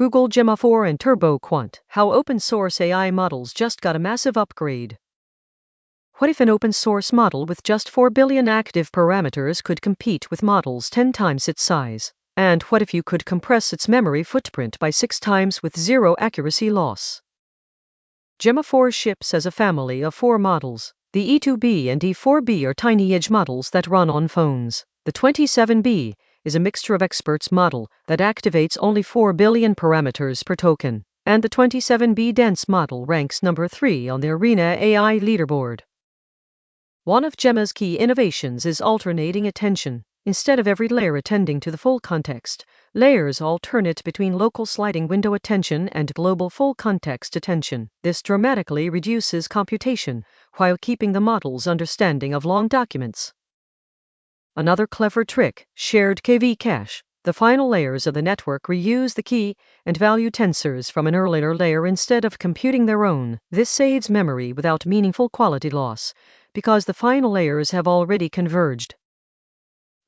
Google Gemma 4 and TurboQuant, how open-source AI models just got a massive upgrade. What if an open-source model with just 4 billion active parameters could compete with models 10 times its size? And what if you could compress its memory footprint by 6 times with zero accuracy loss? Gemma 4 ships as a family of 4 models. The E2B and E4B are tiny edge models that run on phones. The 27B is a mixture of experts model that activates only 4 billion parameters per token, and the 27B dense model ranks number 3 on the Arena AI leaderboard. One of Gemma's key innovations is alternating attention. Instead of every layer attending to the full context, layers alternate between local sliding window attention and global full context attention. This dramatically reduces computation while keeping the model's understanding of long documents. Another clever trick, shared KV cache. The final layers of the network reuse the key and value tensors from an earlier layer instead of computing their own. This saves memory without meaningful quality loss, because the final layers have already converged.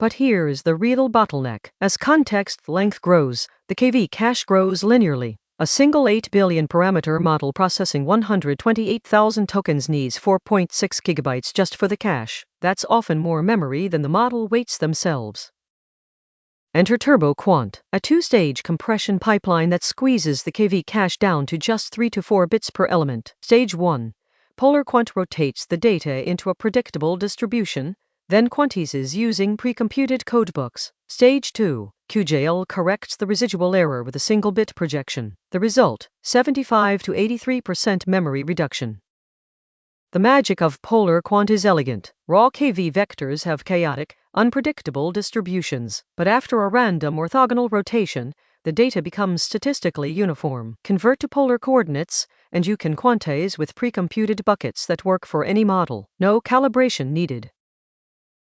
But here's the real bottleneck. As context length grows, the KV cache grows linearly. A single 8 billion parameter model processing 128,000 tokens needs 4.6 gigabytes just for the cache. That's often more memory than the model weights themselves. Enter TurboQuant, a two-stage compression pipeline that squeezes the KV cache down to just 3 to 4 bits per element. Stage 1. PolarQuant rotates the data into a predictable distribution, then quantizes using pre-computed codebooks. Stage 2. QJL corrects the residual error with a single bit projection. The result, 75 to 83% memory reduction. The magic of PolarQuant is elegant. Raw KV vectors have chaotic, unpredictable distributions, but after a random orthogonal rotation, the data becomes statistically uniform. Convert to polar coordinates, and you can quantize with pre-computed buckets that work for any model. No calibration needed.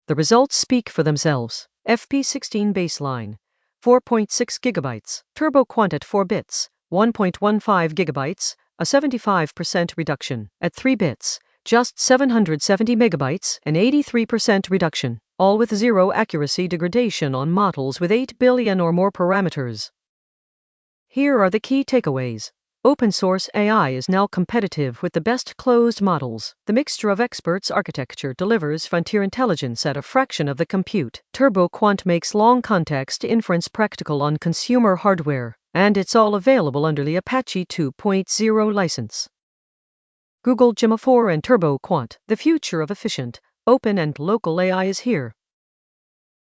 The results speak for themselves. FP16 baseline, 4.6 gigabytes. TurboQuant at 4 bits, 1.15 gigabytes, a 75% reduction. At 3 bits, just 770 megabytes, an 83% reduction. All with zero accuracy degradation on models with 8 billion or more parameters. Here are the key takeaways. Open-source AI is now competitive with the best closed models. The mixture of experts architecture delivers frontier intelligence at a fraction of the compute. TurboQuant makes long context inference practical on consumer hardware, and it's all available under the Apache 2.0 license. Google Gemma 4 and TurboQuant. The future of efficient, open and local AI is here.